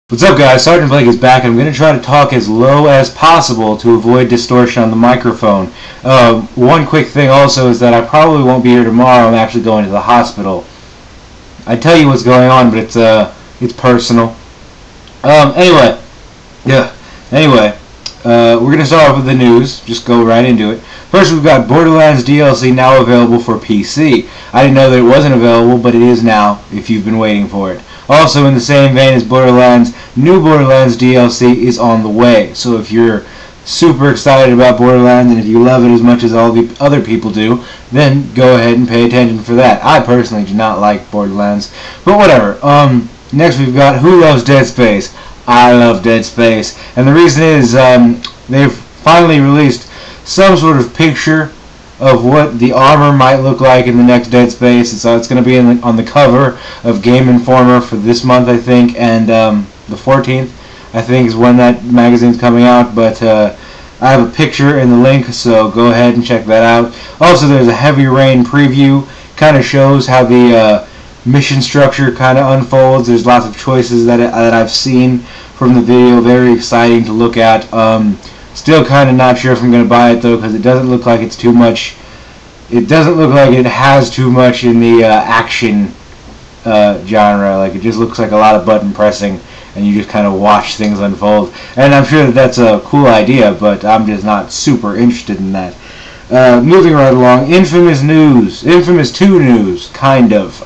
What's up, guys? Sergeant Blake is back. I'm going to try to talk as low as possible to avoid distortion on the microphone. One quick thing also is that I probably won't be here tomorrow. I'm actually going to the hospital. I tell you what's going on, but it's personal. Anyway, we're going to start off with the news. Just go right into it. First, we've got Borderlands DLC now available for PC. I didn't know that it wasn't available, but it is now if you've been waiting for it. Also, in the same vein as Borderlands, new Borderlands DLC is on the way. So if you're super excited about Borderlands and if you love it as much as all the other people do, then go ahead and pay attention for that. I personally do not like Borderlands, but whatever. Next we've got Who Loves Dead Space? I love Dead Space. And the reason is they've finally released some sort of picture of what the armor might look like in the next Dead Space. So it's going to be on the cover of Game Informer for this month, I think, and the 14th, I think, is when that magazine's coming out. But I have a picture in the link, so go ahead and check that out. Also, there's a Heavy Rain preview. Kind of shows how the mission structure kind of unfolds. There's lots of choices that I've seen from the video. Very exciting to look at. Still kind of not sure if I'm going to buy it, though, because it doesn't look like it's too much. It doesn't look like it has too much in the action genre. Like, it just looks like a lot of button pressing, and you just kind of watch things unfold. And I'm sure that that's a cool idea, but I'm just not super interested in that. Moving right along, Infamous 2 news, kind of.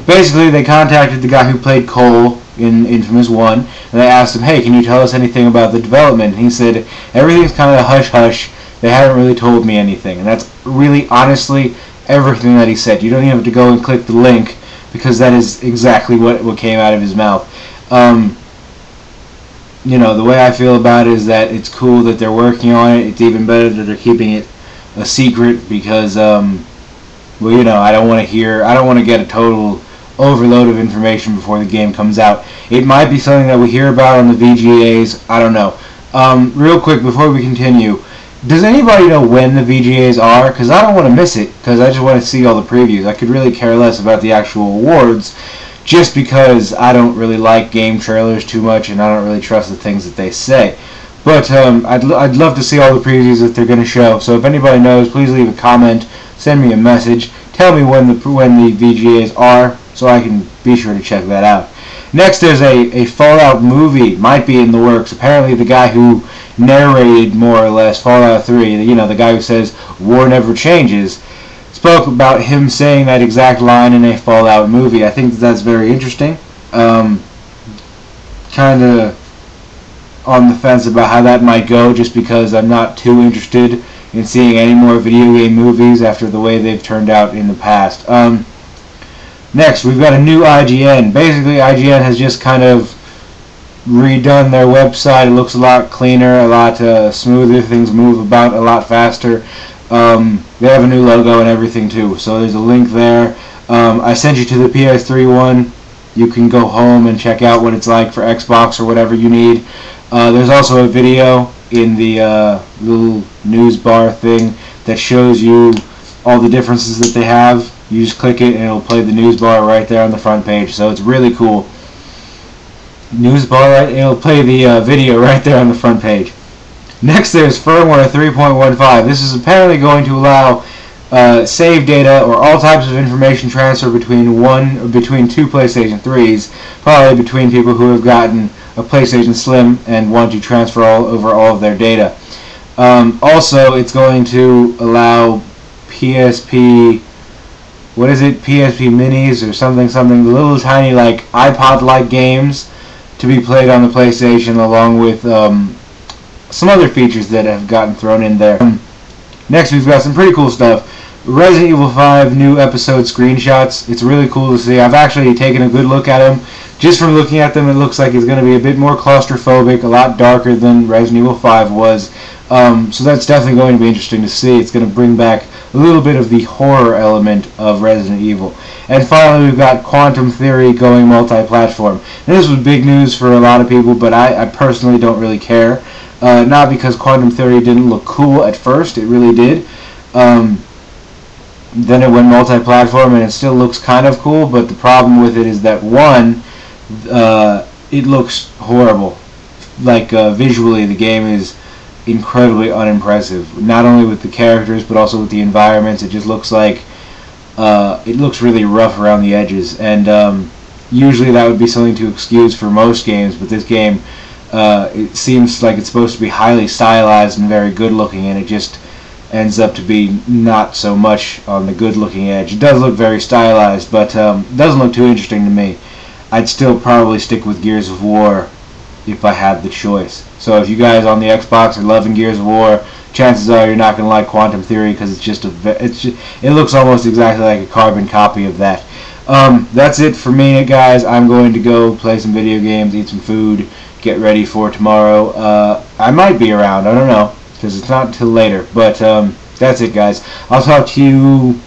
Basically, they contacted the guy who played Cole in Infamous 1, and they asked him, hey, can you tell us anything about the development? And he said, everything's kind of hush-hush. They haven't really told me anything. And that's really, honestly, everything that he said. You don't even have to go and click the link, because that is exactly what came out of his mouth. You know, the way I feel about it is that it's cool that they're working on it. It's even better that they're keeping it a secret, because, well, you know, I don't want to get a total overload of information before the game comes out. It might be something that we hear about on the VGAs. I don't know. Real quick before we continue, does anybody know when the VGAs are? Because I don't want to miss it, because I just want to see all the previews. I could really care less about the actual awards, just because I don't really like game trailers too much, and I don't really trust the things that they say. But I'd love to see all the previews that they're going to show. So if anybody knows, please leave a comment, send me a message, tell me when the VGAs are, so I can be sure to check that out. Next, there's a Fallout movie, might be in the works. Apparently the guy who narrated, more or less, Fallout 3, you know, the guy who says, war never changes, spoke about him saying that exact line in a Fallout movie. I think that's very interesting. Kind of on the fence about how that might go, just because I'm not too interested in seeing any more video game movies after the way they've turned out in the past. Next, we've got a new IGN. Basically, IGN has just kind of redone their website. It looks a lot cleaner, a lot smoother. Things move about a lot faster. They have a new logo and everything, too. So there's a link there. I sent you to the PS3 one. You can go home and check out what it's like for Xbox or whatever you need. There's also a video in the little news bar thing that shows you all the differences that they have. You just click it and it'll play the news bar right there on the front page. So it's really cool. News bar, right? It'll play the video right there on the front page. Next, there's Firmware 3.15. This is apparently going to allow save data or all types of information transfer between two PlayStation 3s, probably between people who have gotten a PlayStation Slim and want to transfer over all of their data. Also, it's going to allow PSP, what is it, PSP Minis or something, the little tiny like iPod-like games to be played on the PlayStation, along with some other features that have gotten thrown in there. Next, we've got some pretty cool stuff. Resident Evil 5 new episode screenshots. It's really cool to see. I've actually taken a good look at them. Just from looking at them, it looks like it's going to be a bit more claustrophobic, a lot darker than Resident Evil 5 was. So that's definitely going to be interesting to see. It's going to bring back a little bit of the horror element of Resident Evil. And finally, we've got Quantum Theory going multi-platform. This was big news for a lot of people, but I personally don't really care. Not because Quantum Theory didn't look cool at first, it really did. Then it went multi-platform and it still looks kind of cool, but the problem with it is that, one, it looks horrible. Like visually, the game is incredibly unimpressive. Not only with the characters, but also with the environments. It just looks like it looks really rough around the edges, and usually that would be something to excuse for most games, but this game, it seems like it's supposed to be highly stylized and very good looking, and it just ends up to be not so much on the good looking edge. It does look very stylized, but doesn't look too interesting to me. I'd still probably stick with Gears of War if I had the choice. So if you guys on the Xbox are loving Gears of War, chances are you're not going to like Quantum Theory, because it looks almost exactly like a carbon copy of that. That's it for me, guys. I'm going to go play some video games, eat some food, get ready for tomorrow. I might be around, I don't know, because it's not until later. But that's it, guys. I'll talk to you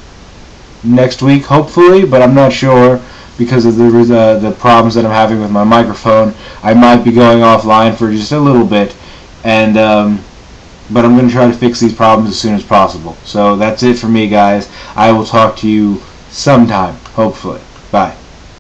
next week, hopefully, but I'm not sure because of the problems that I'm having with my microphone. I might be going offline for just a little bit, and but I'm going to try to fix these problems as soon as possible. So that's it for me, guys. I will talk to you sometime, hopefully. Bye.